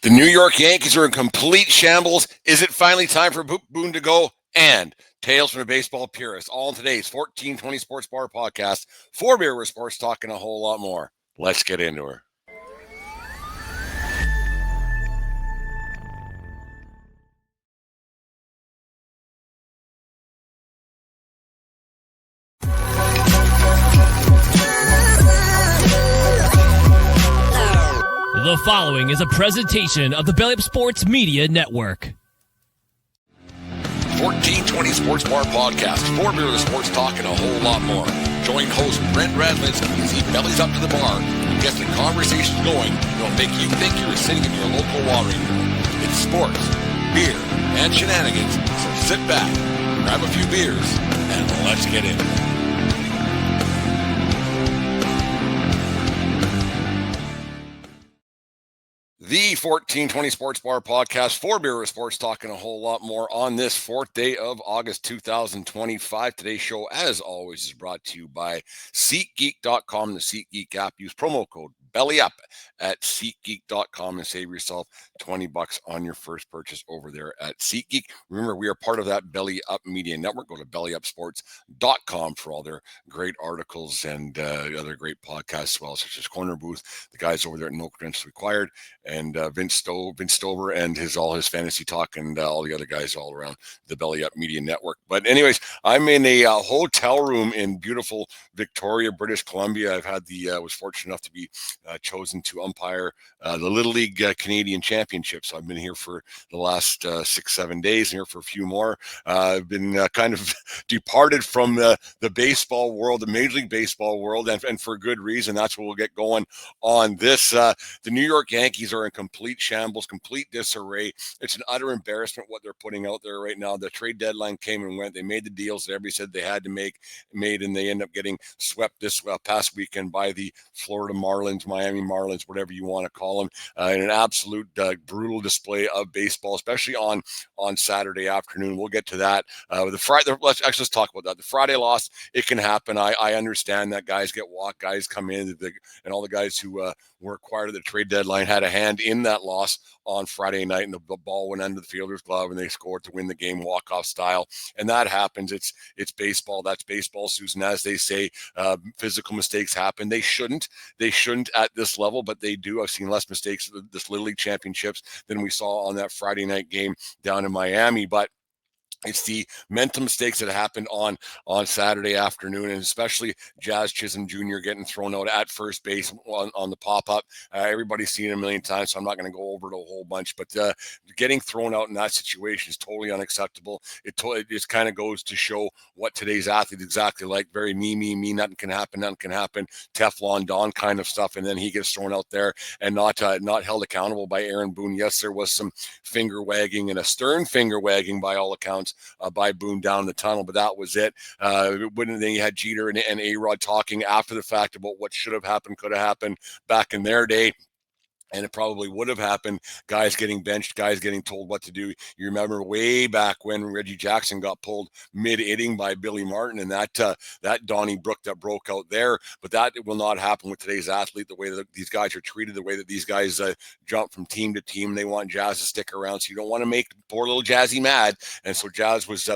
The New York Yankees are in complete shambles. Is it finally time for Boone to go? And tales from a baseball purist. All in today's 1420 Sports Bar podcast. 4 beer with sports talk and a whole lot more. Let's get into her. The following is a presentation of the Belly Up Sports Media Network. 1420 Sports Bar Podcast. 4 beer with sports talk and a whole lot more. Join host Brent Radlinsky as he bellies up to the bar and gets the conversations going that'll make you think you're sitting in your local watering room. It's sports, beer, and shenanigans. So sit back, grab a few beers, and let's get in. The 1420 Sports Bar Podcast, 4 beer with sports talk and a whole lot more on this 4th day of August 2025. Today's show, as always, is brought to you by SeatGeek.com, the SeatGeek app. Use promo code BELLYUP at SeatGeek.com and save yourself $20 on your first purchase over there at SeatGeek. Remember, we are part of that Belly Up Media Network. Go to BellyUpSports.com for all their great articles and other great podcasts as well, such as Corner Booth, the guys over there at No Credentials Required, and Vince Stover and all his fantasy talk, and all the other guys all around the Belly Up Media Network. But anyways, I'm in a hotel room in beautiful Victoria, British Columbia. I've had was fortunate enough to be chosen to umpire the Little League Canadian Championship. So I've been here for the last 6-7 days, and here for a few more. I've been kind of departed from the baseball world, the Major League Baseball world, and for good reason. That's what we'll get going on this. The New York Yankees are in complete shambles, complete disarray. It's an utter embarrassment what they're putting out there right now. The trade deadline came and went. They made the deals that everybody said they had to made, and they end up getting swept this past weekend by the Florida Marlins, Miami Marlins, whatever you want to call them, in an absolute brutal display of baseball, especially on Saturday afternoon. We'll get to that. Let's talk about that. The Friday loss, it can happen. I understand that guys get walked, guys come in, and all the guys who were acquired at the trade deadline had a hand in that loss on Friday night, and the ball went under the fielder's glove, and they scored to win the game walk-off style. And that happens. It's baseball. That's baseball, Susan. As they say, physical mistakes happen. They shouldn't at this level, but they do. I've seen less mistakes at this Little League championships than we saw on that Friday night game down in Miami. But it's the mental mistakes that happened on Saturday afternoon, and especially Jazz Chisholm Jr. getting thrown out at first base on the pop-up. Everybody's seen it a million times, so I'm not going to go over it a whole bunch. But getting thrown out in that situation is totally unacceptable. It just kind of goes to show what today's athlete is exactly like. Very me, nothing can happen, Teflon Don kind of stuff, and then he gets thrown out there and not held accountable by Aaron Boone. Yes, there was some finger wagging and a stern finger wagging by all accounts by Boone down the tunnel, but that was it. Then you had Jeter and A-Rod talking after the fact about what should have happened, could have happened back in their day. And it probably would have happened. Guys getting benched, guys getting told what to do. You remember way back when Reggie Jackson got pulled mid-inning by Billy Martin, and that Donnybrook that broke out there. But that will not happen with today's athlete. The way that these guys are treated, the way that these guys jump from team to team. They want Jazz to stick around, so you don't want to make poor little Jazzy mad. And so Jazz was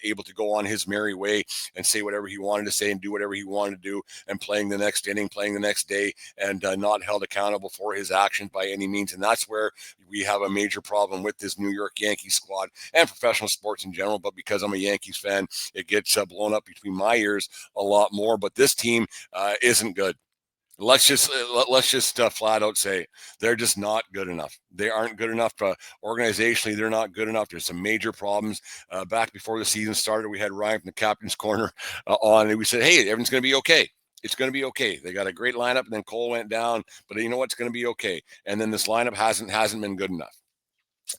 able to go on his merry way and say whatever he wanted to say and do whatever he wanted to do, and playing the next inning, playing the next day, and not held accountable for his actions by any means. And that's where we have a major problem with this New York Yankees squad and professional sports in general. But because I'm a Yankees fan, it gets blown up between my ears a lot more. But this team isn't good. Let's just flat out say they're just not good enough. They aren't good enough. Organizationally, they're not good enough. There's some major problems. Back before the season started, we had Ryan from the Captain's Corner on, and we said, hey, everything's going to be okay. It's going to be okay. They got a great lineup, and then Cole went down, but you know what's going to be okay. And then this lineup hasn't been good enough.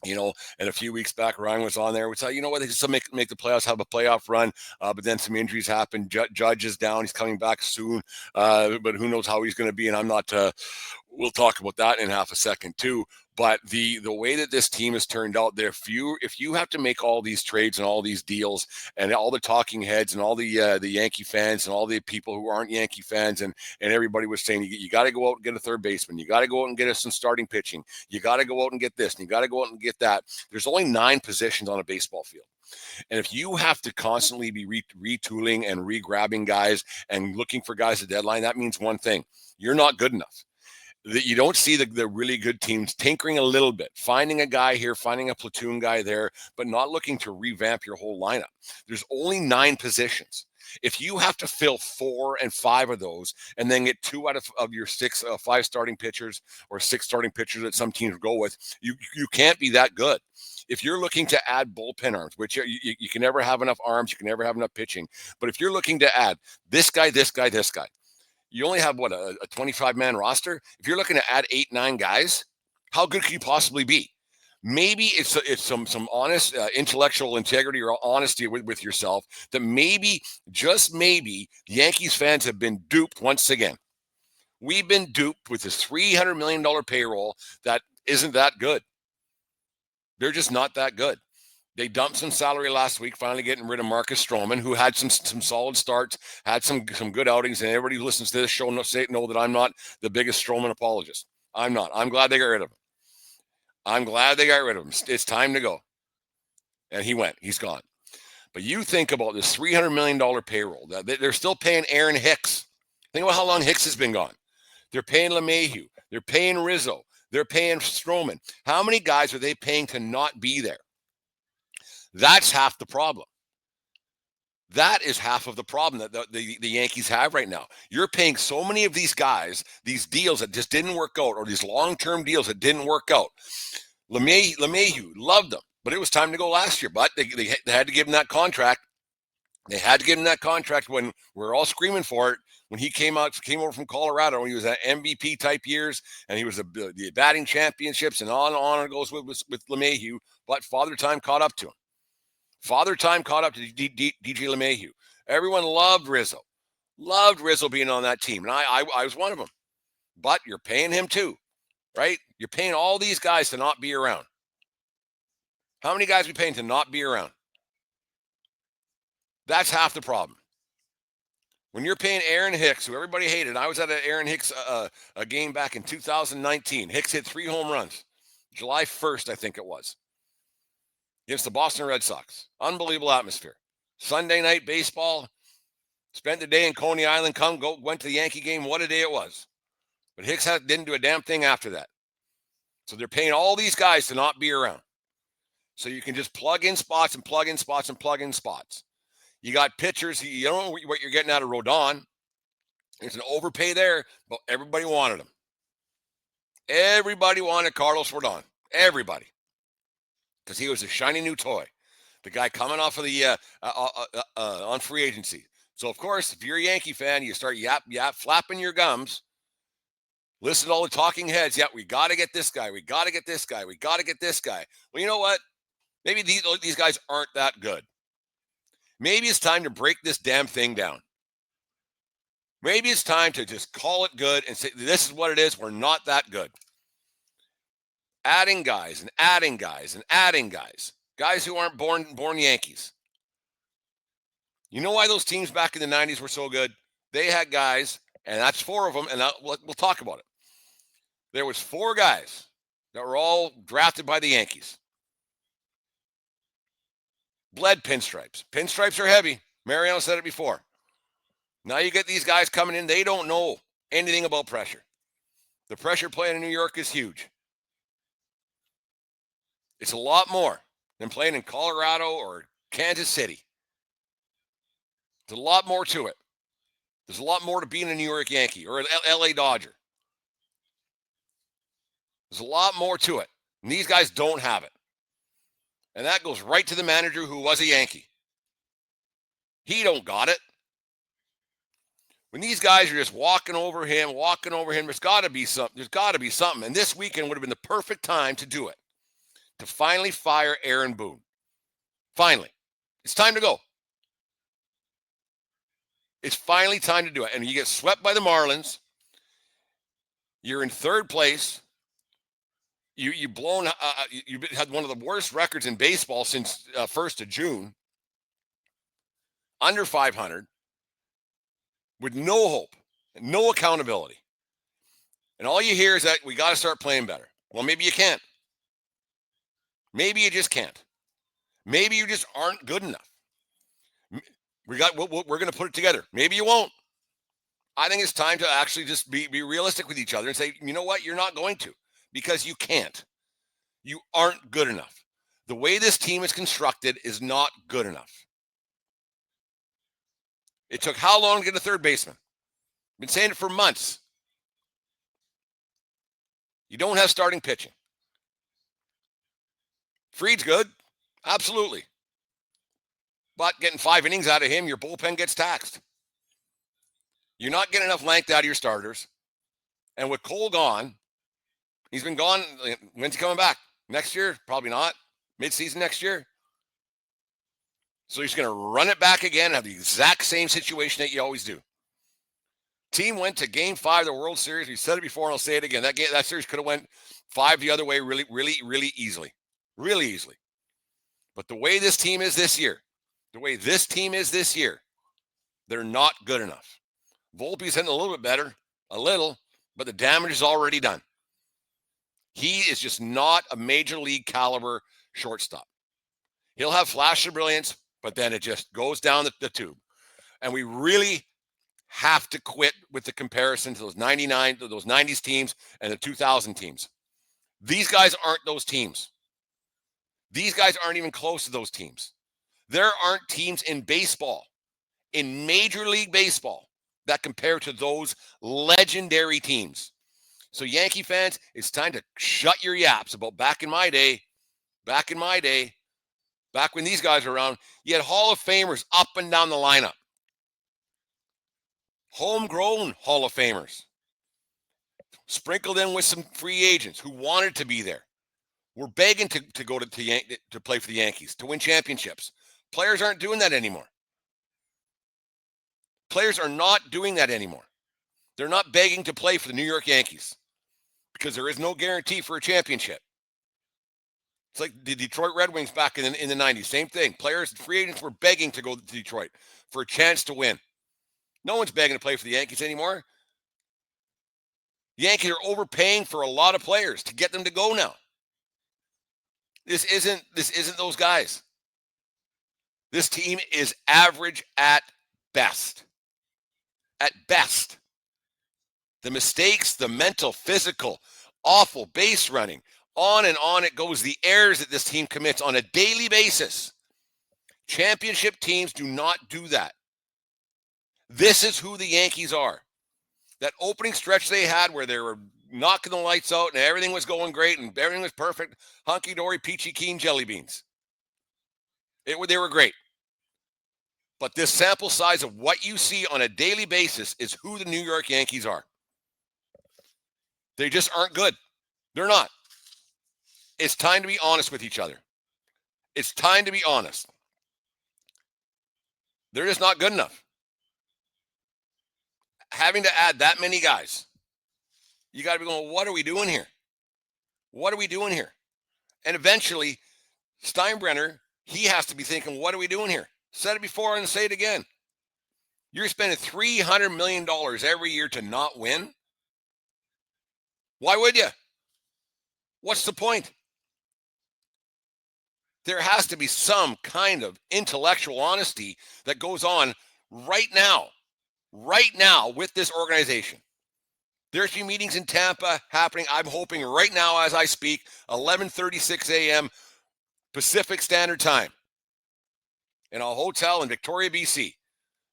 And a few weeks back, Ryan was on there. We thought, you know what, they just make the playoffs, have a playoff run. But then some injuries happened. Judge is down. He's coming back soon. But who knows how he's going to be. And I'm not, we'll talk about that in half a second too. But the way that this team has turned out, if you have to make all these trades and all these deals and all the talking heads and all the Yankee fans and all the people who aren't Yankee fans and everybody was saying you got to go out and get a third baseman, you got to go out and get us some starting pitching, you got to go out and get this, and you got to go out and get that. There's only 9 positions on a baseball field. And if you have to constantly be retooling and re-grabbing guys and looking for guys at deadline, that means one thing: you're not good enough. You don't see the really good teams tinkering a little bit, finding a guy here, finding a platoon guy there, but not looking to revamp your whole lineup. There's only 9 positions. If you have to fill 4 and 5 of those and then get 2 out of your 5 starting pitchers or 6 starting pitchers that some teams go with, you can't be that good. If you're looking to add bullpen arms, which you can never have enough arms, you can never have enough pitching. But if you're looking to add this guy, you only have what, a 25-man roster. If you're looking to add 8, 9 guys, how good could you possibly be? Maybe it's some honest intellectual integrity or honesty with yourself that maybe, just maybe, the Yankees fans have been duped once again. We've been duped with this $300 million payroll that isn't that good. They're just not that good. They dumped some salary last week, finally getting rid of Marcus Stroman, who had some solid starts, had some good outings, and everybody who listens to this show know that I'm not the biggest Stroman apologist. I'm not. I'm glad they got rid of him. It's time to go. And he went. He's gone. But you think about this $300 million payroll. They're still paying Aaron Hicks. Think about how long Hicks has been gone. They're paying LeMahieu. They're paying Rizzo. They're paying Stroman. How many guys are they paying to not be there? That's half the problem. That is half of the problem that the Yankees have right now. You're paying so many of these guys, these deals that just didn't work out, or these long-term deals that didn't work out. LeMahieu loved them, but it was time to go last year. But they had to give him that contract. They had to give him that contract when we're all screaming for it. When he came over from Colorado, when he was at MVP type years, and he was the batting championships, and on it goes with LeMahieu. But Father Time caught up to him. Father Time caught up to DJ LeMahieu. Everyone loved Rizzo being on that team, and I was one of them. But you're paying him too, right? You're paying all these guys to not be around. How many guys are we paying to not be around? That's half the problem. When you're paying Aaron Hicks, who everybody hated, I was at an Aaron Hicks a game back in 2019. Hicks hit 3 home runs, July 1st, I think it was, against the Boston Red Sox. Unbelievable atmosphere. Sunday night baseball. Spent the day in Coney Island. Went to the Yankee game. What a day it was. But Hicks didn't do a damn thing after that. So they're paying all these guys to not be around. So you can just plug in spots and plug in spots and plug in spots. You got pitchers. You don't know what you're getting out of Rodon. It's an overpay there, but everybody wanted him. Everybody wanted Carlos Rodon. Everybody. Because he was a shiny new toy. The guy coming off of the on free agency. So, of course, if you're a Yankee fan, you start flapping your gums. Listen to all the talking heads. Yeah, we got to get this guy. We got to get this guy. We got to get this guy. Well, you know what? Maybe these guys aren't that good. Maybe it's time to break this damn thing down. Maybe it's time to just call it good and say, this is what it is. We're not that good. Adding guys and adding guys and adding guys. Guys who aren't born Yankees. You know why those teams back in the 90s were so good? They had guys, and that's 4 of them, and we'll talk about it. There was 4 guys that were all drafted by the Yankees. Bled pinstripes. Pinstripes are heavy. Mariano said it before. Now you get these guys coming in. They don't know anything about pressure. The pressure playing in New York is huge. It's a lot more than playing in Colorado or Kansas City. There's a lot more to it. There's a lot more to being a New York Yankee or an LA Dodger. There's a lot more to it. And these guys don't have it. And that goes right to the manager who was a Yankee. He don't got it. When these guys are just walking over him, there's got to be something. And this weekend would have been the perfect time to do it. To finally fire Aaron Boone. Finally. It's time to go. It's finally time to do it. And you get swept by the Marlins. You're in 3rd place. You've blown. You've had one of the worst records in baseball since 1st of June. Under 500, with no hope, no accountability, and all you hear is that we got to start playing better. Well, maybe you can't. Maybe you just can't. Maybe you just aren't good enough. We're going to put it together. Maybe you won't. I think it's time to actually just be realistic with each other and say, you know what? You're not going to, because you can't. You aren't good enough. The way this team is constructed is not good enough. It took how long to get a third baseman? Been saying it for months. You don't have starting pitching. Fried's good. Absolutely. But getting 5 innings out of him, your bullpen gets taxed. You're not getting enough length out of your starters. And with Cole gone, he's been gone. When's he coming back? Next year? Probably not. Mid-season next year. So he's going to run it back again and have the exact same situation that you always do. Team went to Game 5 of the World Series. We said it before, and I'll say it again. That series could have went 5 the other way really, really, really easily. Really easily. But the way this team is this year, they're not good enough. Volpe's hitting a little bit better, but the damage is already done. He is just not a major league caliber shortstop. He'll have flash of brilliance, but then it just goes down the tube. And we really have to quit with the comparison to those 90s teams and the 2000 teams. These guys aren't those teams. These guys aren't even close to those teams. There aren't teams in baseball, in Major League Baseball, that compare to those legendary teams. So Yankee fans, it's time to shut your yaps about back in my day, back when these guys were around, you had Hall of Famers up and down the lineup. Homegrown Hall of Famers. Sprinkled in with some free agents who wanted to be there. We're begging to go to play for the Yankees, to win championships. Players aren't doing that anymore. Players are not doing that anymore. They're not begging to play for the New York Yankees because there is no guarantee for a championship. It's like the Detroit Red Wings back in the 90s. Same thing. Players, free agents were begging to go to Detroit for a chance to win. No one's begging to play for the Yankees anymore. The Yankees are overpaying for a lot of players to get them to go now. This isn't those guys. This team is average at best. At best. The mistakes, the mental, physical, awful base running, on and on it goes. The errors that this team commits on a daily basis. Championship teams do not do that. This is who the Yankees are. That opening stretch they had where they were knocking the lights out and everything was going great and everything was perfect, hunky-dory, peachy keen jelly beans. They were great. But this sample size of what you see on a daily basis is who the New York Yankees are. They just aren't good. They're not. It's time to be honest with each other. It's time to be honest. They're just not good enough. Having to add that many guys, you got to be going, what are we doing here? What are we doing here? And eventually, Steinbrenner, he has to be thinking, what are we doing here? Said it before and say it again. You're spending $300 million every year to not win? Why would you? What's the point? There has to be some kind of intellectual honesty that goes on right now with this organization. There's few meetings in Tampa happening. I'm hoping right now as I speak, 11:36 a.m. Pacific Standard Time in a hotel in Victoria, BC.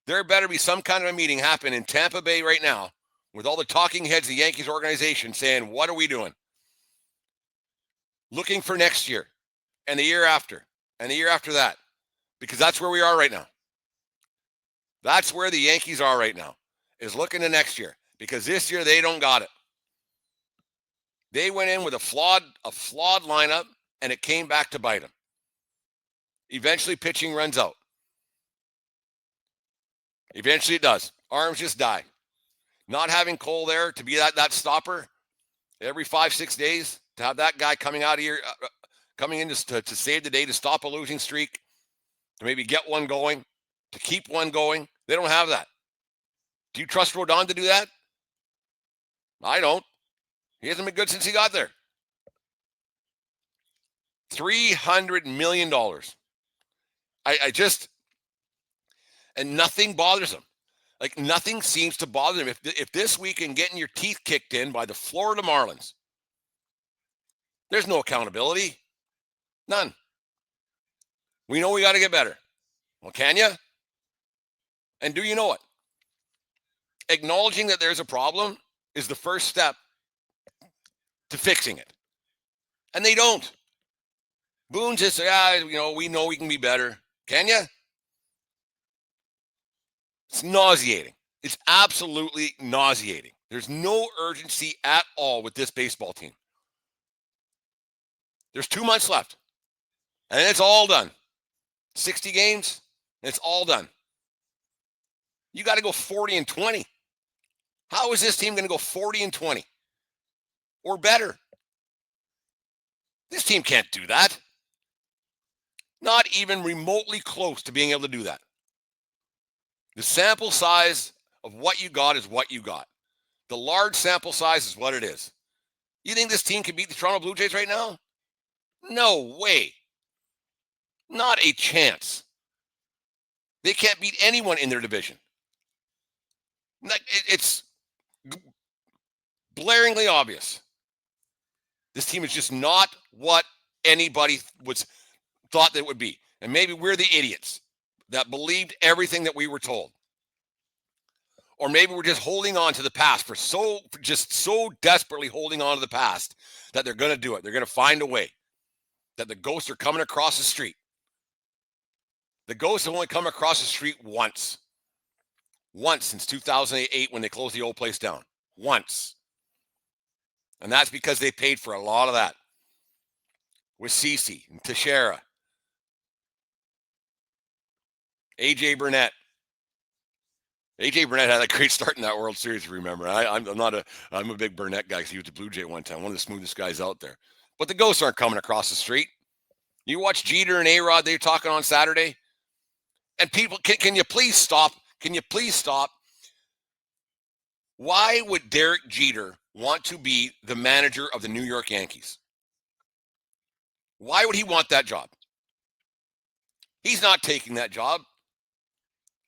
There better be some kind of a meeting happening in Tampa Bay right now with all the talking heads of the Yankees organization saying, what are we doing? Looking for next year and the year after and the year after that, because that's where we are right now. That's where the Yankees are right now, is looking to next year, because this year they don't got it. They went in with a flawed lineup, and it came back to bite them. Eventually, pitching runs out. Eventually, it does. Arms just die. Not having Cole there to be that stopper, every 5-6 days to have that guy coming out of here, coming in to save the day, to stop a losing streak, to maybe get one going, to keep one going. They don't have that. Do you trust Rodon to do that? I don't. He hasn't been good since he got there. $300 million. I just, and nothing bothers him. Like, nothing seems to bother him. If this weekend getting your teeth kicked in by the Florida Marlins, there's no accountability. None. We know we got to get better. Well, can you? And do you know it? Acknowledging that there's a problem is the first step to fixing it. And they don't. Boone just said, we know we can be better. Can you? It's nauseating. It's absolutely nauseating. There's no urgency at all with this baseball team. There's 2 months left. And it's all done. 60 games, it's all done. You got to go 40-20. How is this team going to go 40-20? Or better? This team can't do that. Not even remotely close to being able to do that. The sample size of what you got is what you got. The large sample size is what it is. You think this team can beat the Toronto Blue Jays right now? No way. Not a chance. They can't beat anyone in their division. It's blaringly obvious. This team is just not what anybody thought they would be. And maybe we're the idiots that believed everything that we were told. Or maybe we're just holding on to the past, so desperately holding on to the past that they're going to do it. They're going to find a way. That the ghosts are coming across the street. The ghosts have only come across the street once. Once since 2008 when they closed the old place down. Once. And that's because they paid for a lot of that. With Cece and Teixeira. AJ Burnett. AJ Burnett had a great start in that World Series, remember. I'm a big Burnett guy because he was a Blue Jay one time. One of the smoothest guys out there. But the ghosts aren't coming across the street. You watch Jeter and A-Rod, they're talking on Saturday. And people, can you please stop? Can you please stop? Why would Derek Jeter want to be the manager of the New York Yankees? Why would he want that job? He's not taking that job.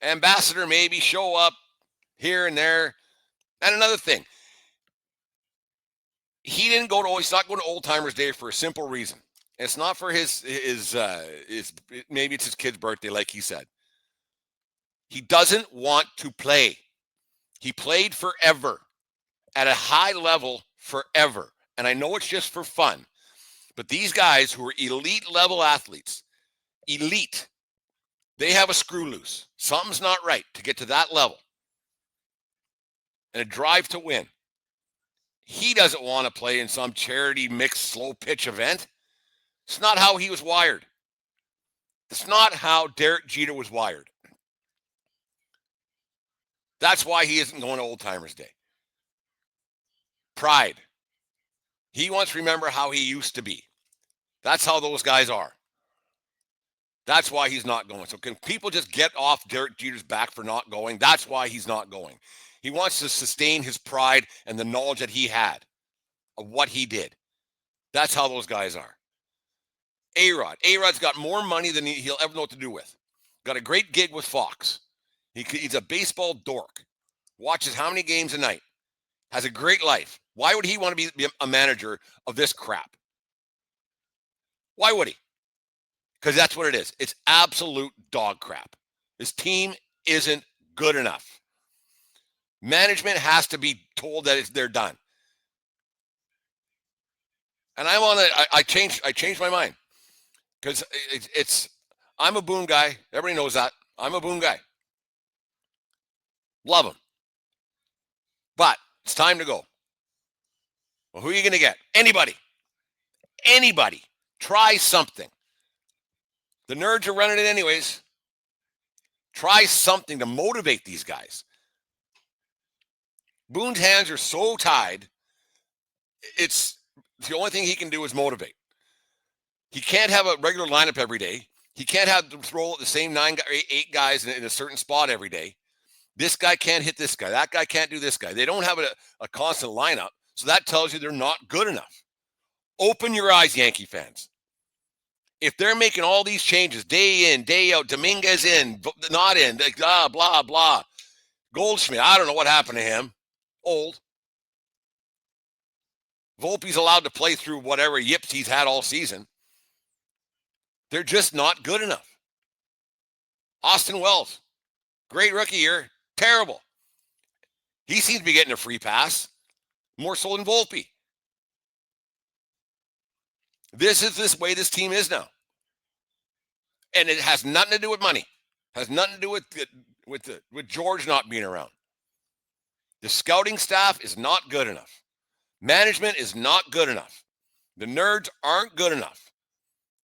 Ambassador maybe show up here and there. And another thing, he's not going to Old Timers Day for a simple reason. It's not for his maybe it's his kid's birthday, like he said. He doesn't want to play. He played forever at a high level forever. And I know it's just for fun. But these guys who are elite level athletes, elite, they have a screw loose. Something's not right to get to that level. And a drive to win. He doesn't want to play in some charity mixed slow pitch event. It's not how he was wired. It's not how Derek Jeter was wired. That's why he isn't going to Old Timers Day. Pride. He wants to remember how he used to be. That's how those guys are. That's why he's not going. So can people just get off Derek Jeter's back for not going? That's why he's not going. He wants to sustain his pride and the knowledge that he had of what he did. That's how those guys are. A-Rod. A-Rod's got more money than he'll ever know what to do with. Got a great gig with Fox. He's a baseball dork. Watches how many games a night. Has a great life. Why would he want to be a manager of this crap? Why would he? Because that's what it is. It's absolute dog crap. This team isn't good enough. Management has to be told that they're done. And I changed my mind. Because I'm a Boone guy. Everybody knows that. I'm a Boone guy. Love him. But it's time to go. Well, who are you going to get? Anybody. Anybody. Try something. The nerds are running it anyways. Try something to motivate these guys. Boone's hands are so tied It's the only thing he can do is motivate. He can't have a regular lineup every day. He can't have to throw the same 8 guys in a certain spot every day. This guy can't hit this guy. That guy can't do this guy. They don't have a constant lineup. So that tells you they're not good enough. Open your eyes, Yankee fans. If they're making all these changes day in, day out, Dominguez in, not in, blah, blah, blah. Goldschmidt, I don't know what happened to him. Old. Volpe's allowed to play through whatever yips he's had all season. They're just not good enough. Austin Wells, great rookie year, terrible. He seems to be getting a free pass, more so than Volpe. This is this way this team is now. And it has nothing to do with money. It has nothing to do with George not being around. The scouting staff is not good enough. Management is not good enough. The nerds aren't good enough.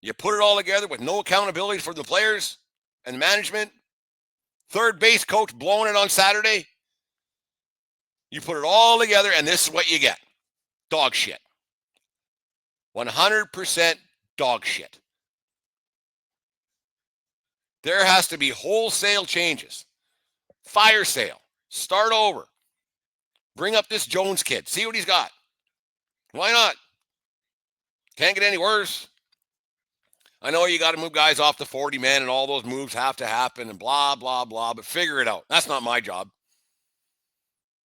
You put it all together with no accountability for the players and management. Third base coach blowing it on Saturday. You put it all together, and this is what you get. Dog shit. 100% dog shit. There has to be wholesale changes. Fire sale. Start over. Bring up this Jones kid. See what he's got. Why not? Can't get any worse. I know you got to move guys off the 40-man and all those moves have to happen and blah, blah, blah, but figure it out. That's not my job.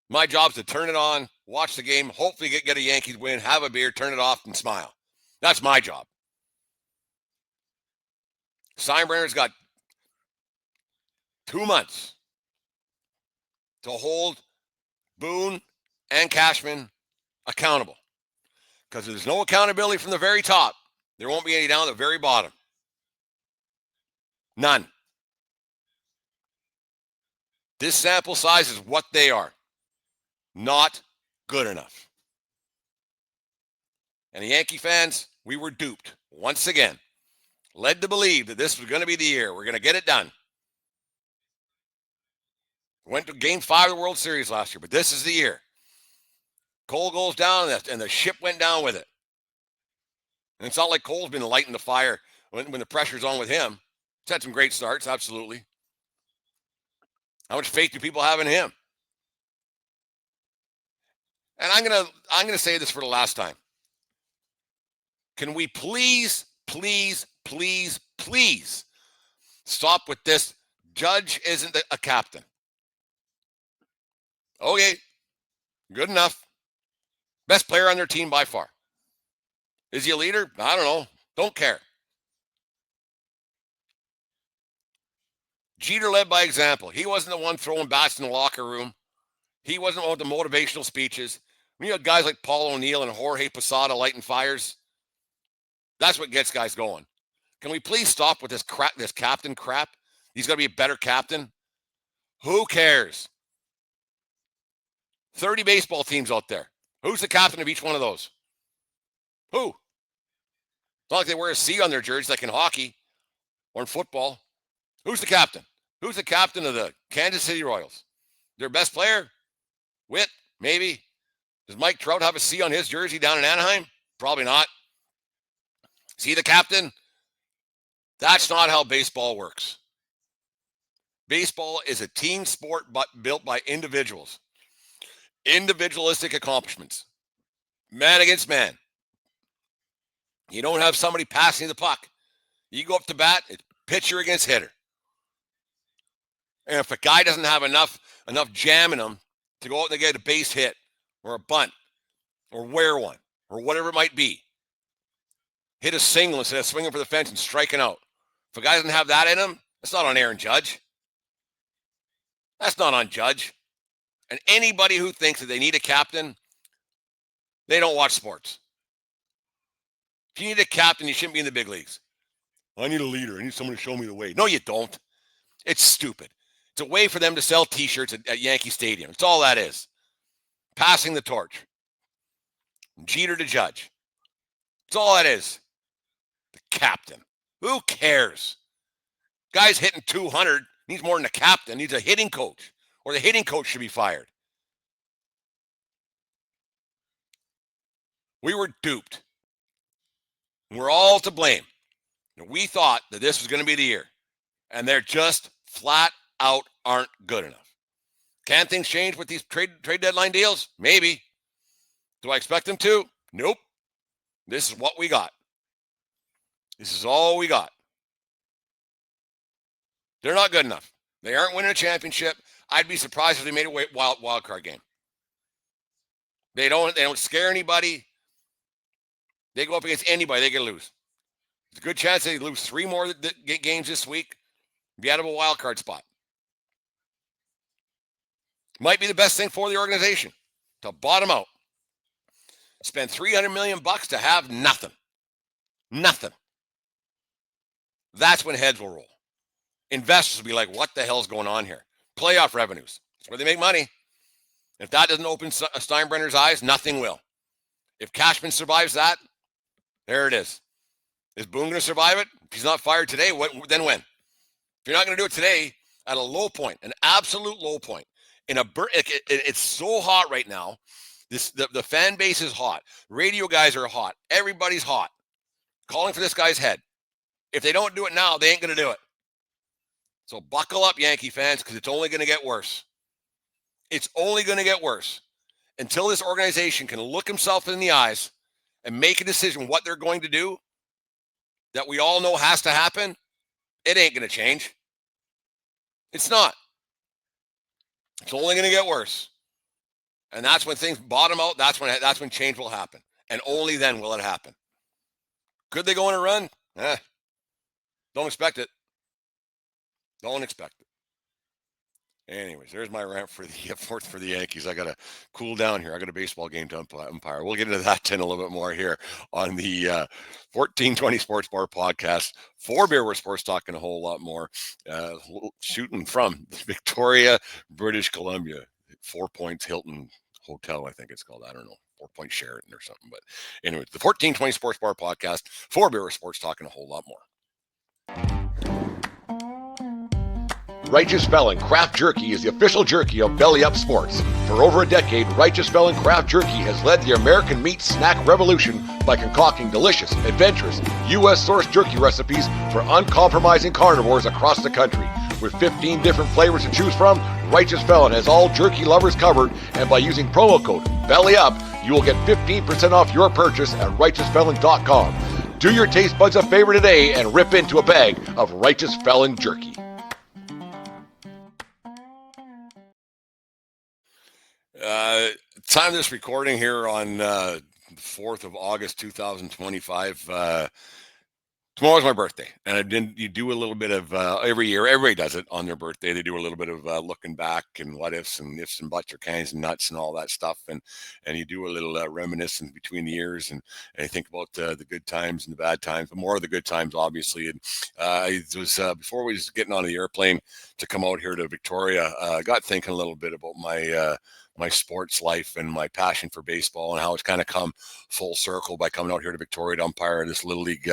My job is to turn it on, watch the game, hopefully get a Yankees win, have a beer, turn it off, and smile. That's my job. Steinbrenner's got 2 months to hold Boone and Cashman accountable. Because if there's no accountability from the very top, there won't be any down at the very bottom. None. This sample size is what they are. Not good enough. And the Yankee fans, we were duped once again. Led to believe that this was going to be the year. We're going to get it done. Went to Game 5 of the World Series last year, but this is the year. Cole goes down, and the ship went down with it. And it's not like Cole's been lighting the fire when the pressure's on with him. He's had some great starts, absolutely. How much faith do people have in him? And I'm gonna say this for the last time. Can we please stop with this? Judge isn't a captain. Okay, good enough. Best player on their team by far. Is he a leader? I don't know. Don't care. Jeter led by example. He wasn't the one throwing bats in the locker room. He wasn't one with the motivational speeches. When you have guys like Paul O'Neill and Jorge Posada lighting fires, that's what gets guys going. Can we please stop with this crap, this captain crap? He's got to be a better captain. Who cares? 30 baseball teams out there. Who's the captain of each one of those? Who? It's not like they wear a C on their jerseys like in hockey or in football. Who's the captain? Who's the captain of the Kansas City Royals? Their best player? Witt? Maybe. Does Mike Trout have a C on his jersey down in Anaheim? Probably not. Is he the captain? That's not how baseball works. Baseball is a team sport but built by individuals. Individualistic accomplishments. Man against man. You don't have somebody passing the puck. You go up to bat, it's pitcher against hitter. And if a guy doesn't have enough jam in him to go out and get a base hit or a bunt or wear one or whatever it might be, hit a single instead of swinging for the fence and striking out. If a guy doesn't have that in him, that's not on Aaron Judge. That's not on Judge. And anybody who thinks that they need a captain, they don't watch sports. If you need a captain, you shouldn't be in the big leagues. I need a leader. I need someone to show me the way. No, you don't. It's stupid. It's a way for them to sell T-shirts at Yankee Stadium. It's all that is. Passing the torch. Jeter to Judge. It's all that is. The captain. Who cares? Guy's hitting 200. Needs more than a captain. Needs a hitting coach. Or the hitting coach should be fired. We were duped. We're all to blame. We thought that this was going to be the year, and they're just flat out aren't good enough. Can things change with these trade deadline deals? Maybe. Do I expect them to? Nope. This is what we got. This is all we got. They're not good enough. They aren't winning a championship. I'd be surprised if they made a wild card game. They don't scare anybody. They go up against anybody, they can lose. There's a good chance they lose 3 more games this week, be out of a wild card spot. Might be the best thing for the organization to bottom out. Spend $300 million to have nothing. Nothing. That's when heads will roll. Investors will be like, what the hell's going on here? Playoff revenues. That's where they make money. If that doesn't open Steinbrenner's eyes, nothing will. If Cashman survives that, there it is. Is Boone going to survive it? If he's not fired today, then when? If you're not going to do it today, at a low point, an absolute low point, it's so hot right now. The fan base is hot. Radio guys are hot. Everybody's hot. Calling for this guy's head. If they don't do it now, they ain't going to do it. So buckle up, Yankee fans, because it's only going to get worse. It's only going to get worse. Until this organization can look himself in the eyes and make a decision what they're going to do that we all know has to happen, it ain't going to change. It's not. It's only going to get worse. And that's when things bottom out. That's when change will happen. And only then will it happen. Could they go on a run? Don't expect it. Don't expect it. Anyways, there's my rant for the Yankees. I got to cool down here. I got a baseball game to umpire. We'll get into that in a little bit more here on the 1420 Sports Bar podcast. For Beer Where Sports talking a whole lot more. Shooting from Victoria, British Columbia. 4 Points Hilton Hotel, I think it's called. I don't know. 4 Point Sheraton or something. But anyway, the 1420 Sports Bar podcast. For Beer Where Sports talking a whole lot more. Righteous Felon Craft Jerky is the official jerky of Belly Up Sports. For over a decade, Righteous Felon Craft Jerky has led the American meat snack revolution by concocting delicious, adventurous, U.S.-sourced jerky recipes for uncompromising carnivores across the country. With 15 different flavors to choose from, Righteous Felon has all jerky lovers covered, and by using promo code BELLYUP, you will get 15% off your purchase at righteousfelon.com. Do your taste buds a favor today and rip into a bag of Righteous Felon jerky. Time of this recording here on the 4th of August, 2025. Tomorrow's my birthday, and you do a little bit of every year. Everybody does it on their birthday. They do a little bit of looking back and what ifs and buts or cans and nuts and all that stuff, and you do a little reminiscence between the years, and you think about the good times and the bad times, but more of the good times, obviously. And it was before we was getting on the airplane to come out here to Victoria, I got thinking a little bit about my sports life and my passion for baseball and how it's kind of come full circle by coming out here to Victoria to umpire this Little League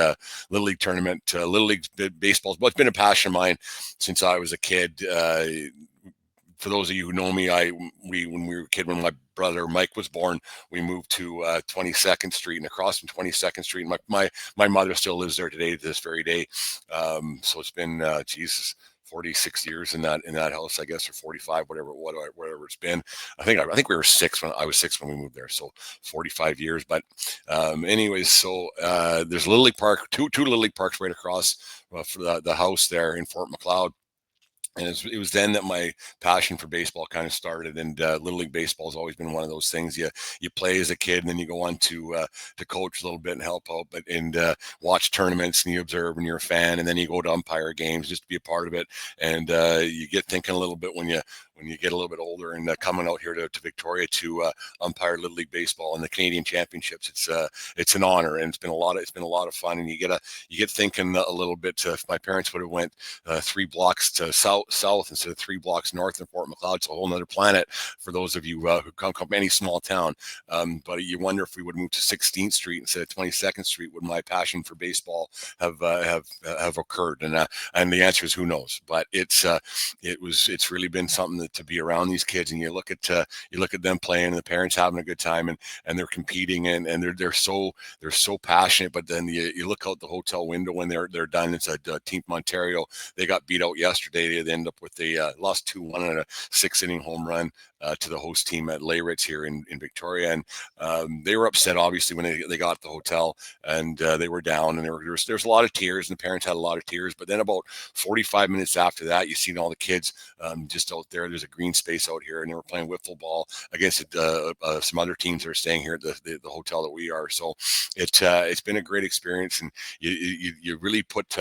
tournament. Little League baseball, but it's been a passion of mine since I was a kid. For those of you who know me, when we were a kid, when my brother Mike was born, we moved to 22nd Street, and across from 22nd Street, my mother still lives there today, to this very day. So it's been 46 years in that house, I guess, or 45, whatever it's been. I think we were 6 when I was 6 when we moved there, so 45 years. But anyways, so there's Little League Park, two Little League Parks right across for the house there in Fort McLeod. And it was then that my passion for baseball kind of started. And Little League baseball has always been one of those things. You play as a kid, and then you go on to coach a little bit and help out, and watch tournaments, and you observe, and you're a fan, and then you go to umpire games just to be a part of it. And you get thinking a little bit when you get a little bit older, and coming out here to Victoria to umpire Little League baseball and the Canadian Championships. It's an honor, and it's been a lot of fun. And you get thinking a little bit. If my parents would have went 3 blocks to south instead of 3 blocks north in Fort McLeod, it's a whole nother planet for those of you who come from any small town. But you wonder if we would move to 16th Street instead of 22nd Street, would my passion for baseball have occurred? And the answer is who knows. But it's really been something to be around these kids, and you look at them playing, and the parents having a good time, and they're competing, and they're so passionate. But then you look out the hotel window when they're done. It's a team from Ontario. They got beat out yesterday. They end up with lost 2-1 on a 6-inning home run to the host team at Layritz here in Victoria, and they were upset obviously when they got to the hotel, and they were down, and there was a lot of tears, and the parents had a lot of tears. But then about 45 minutes after that, you seen all the kids just out there. There's a green space out here, and they were playing wiffle ball against some other teams that are staying here at the hotel that we are. So it's been a great experience, and you really put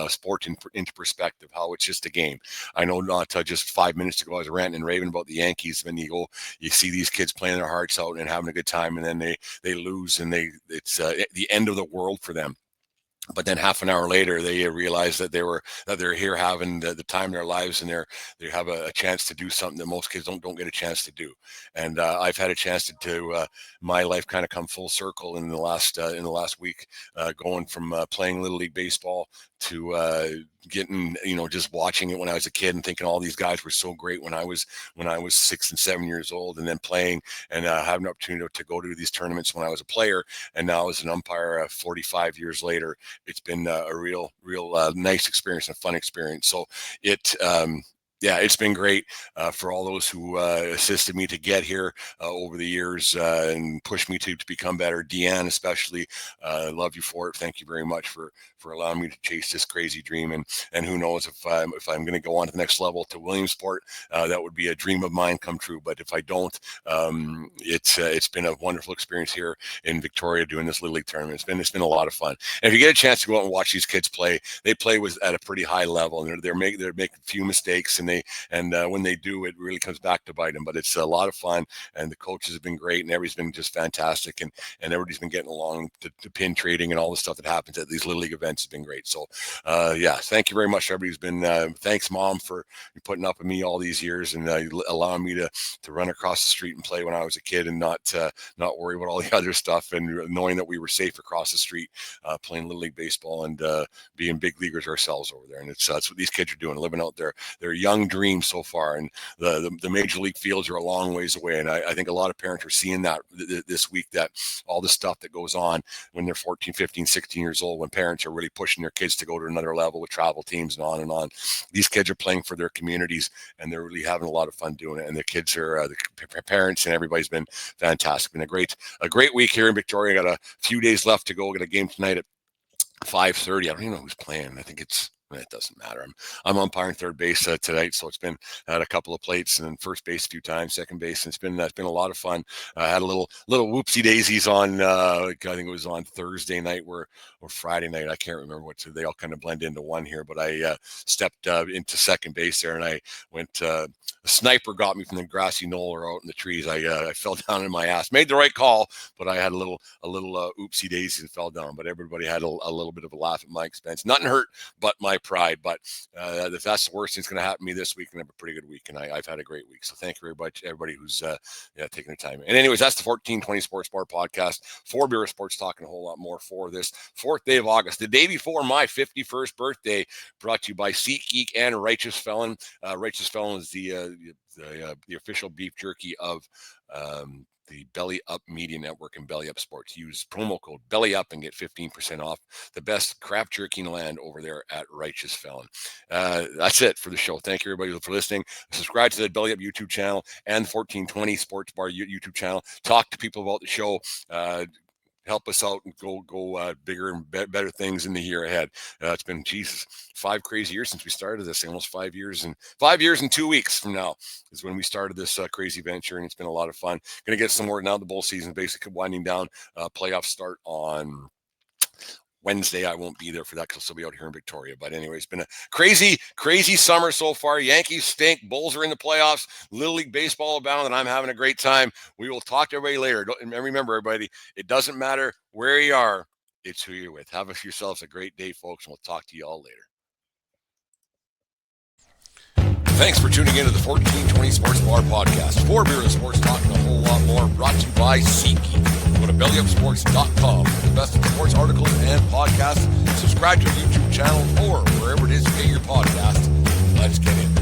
sport into perspective, how it's just a game. I know not just 5 minutes ago I was ranting and raving about the Yankees. When you see these kids playing their hearts out and having a good time, and then they lose, and it's the end of the world for them. But then half an hour later, they realize that they're here having the time of their lives, and they have a chance to do something that most kids don't get a chance to do. And I've had a chance to my life kind of come full circle in the last week, going from playing Little League baseball to getting, just watching it when I was a kid and thinking all these guys were so great when I was 6 and 7 years old, and then playing and having an opportunity to go to these tournaments when I was a player, and now as an umpire 45 years later. It's been a real nice experience and fun experience. So it's been great for all those who assisted me to get here over the years and pushed me to become better. Deanne, especially, love you for it. Thank you very much for allowing me to chase this crazy dream. And who knows if I'm going to go on to the next level to Williamsport, that would be a dream of mine come true. But if I don't, it's been a wonderful experience here in Victoria doing this Little League tournament. It's been a lot of fun. And if you get a chance to go out and watch these kids play, they play at a pretty high level, and they're making a few mistakes, and when they do, it really comes back to bite them. But it's a lot of fun, and the coaches have been great, and everybody's been just fantastic, and everybody's been getting along to pin trading and all the stuff that happens at these Little League events has been great. So thank you very much, everybody who's been thanks, Mom, for putting up with me all these years and allowing me to run across the street and play when I was a kid, and not worry about all the other stuff, and knowing that we were safe across the street playing Little League baseball and being big leaguers ourselves over there. And that's what these kids are doing, living out their young dreams so far. And the major league fields are a long ways away, and I think a lot of parents are seeing that this week, that all the stuff that goes on when they're 14, 15, 16 years old, when parents are really pushing their kids to go to another level with travel teams and on and on. These kids are playing for their communities, and they're really having a lot of fun doing it. And the kids are the parents and everybody's been fantastic. Been a great week here in Victoria. Got a few days left to go. Got a game tonight at 5:30. I don't even know who's playing. I think it doesn't matter. I'm umpiring third base tonight, so it's been had a couple of plates, and then first base a few times, second base, and it's been a lot of fun. I had a little whoopsie daisies on I think it was on Thursday night or Friday night. I can't remember what. They all kind of blend into one here, but I stepped into second base there, and I went. A sniper got me from the grassy knoll or out in the trees. I fell down in my ass. Made the right call, but I had a little oopsie daisy and fell down. But everybody had a little bit of a laugh at my expense. Nothing hurt, but my pride. But if that's the worst thing that's going to happen to me this week, and I have a pretty good week, and I've had a great week. So thank you very much, everybody who's taking the time. And anyways, that's the 1420 Sports Bar podcast. For Bureau Sports, talking a whole lot more for this 4th day of August, the day before my 51st birthday. Brought to you by SeatGeek and Righteous Felon. Righteous Felon is the official beef jerky of the Belly Up Media Network and Belly Up Sports. Use promo code Belly Up and get 15% off the best craft jerky in the land over there at Righteous Felon. That's it for the show. Thank you, everybody, for listening. Subscribe to the Belly Up YouTube channel and 1420 Sports Bar YouTube channel. Talk to people about the show. Help us out and go bigger and better things in the year ahead. It's been 5 crazy years since we started this. Almost 5 years, and 5 years and 2 weeks from now is when we started this crazy venture, and it's been a lot of fun. Going to get some more now. The bowl season basically winding down. Playoffs start on Wednesday. I won't be there for that because I'll still be out here in Victoria. But anyway, it's been a crazy summer so far. Yankees stink. Bulls are in the playoffs. Little League baseball abound, and I'm having a great time. We will talk to everybody later. And remember, everybody, it doesn't matter where you are. It's who you're with. Have yourselves a great day, folks, and we'll talk to you all later. Thanks for tuning into the 1420 Sports Bar podcast. For Bureau Sports, talking a whole lot more. Brought to you by SeatGeek. Go to bellyupsports.com for the best of sports articles and podcasts. Subscribe to our YouTube channel or wherever it is you get your podcast. Let's get in.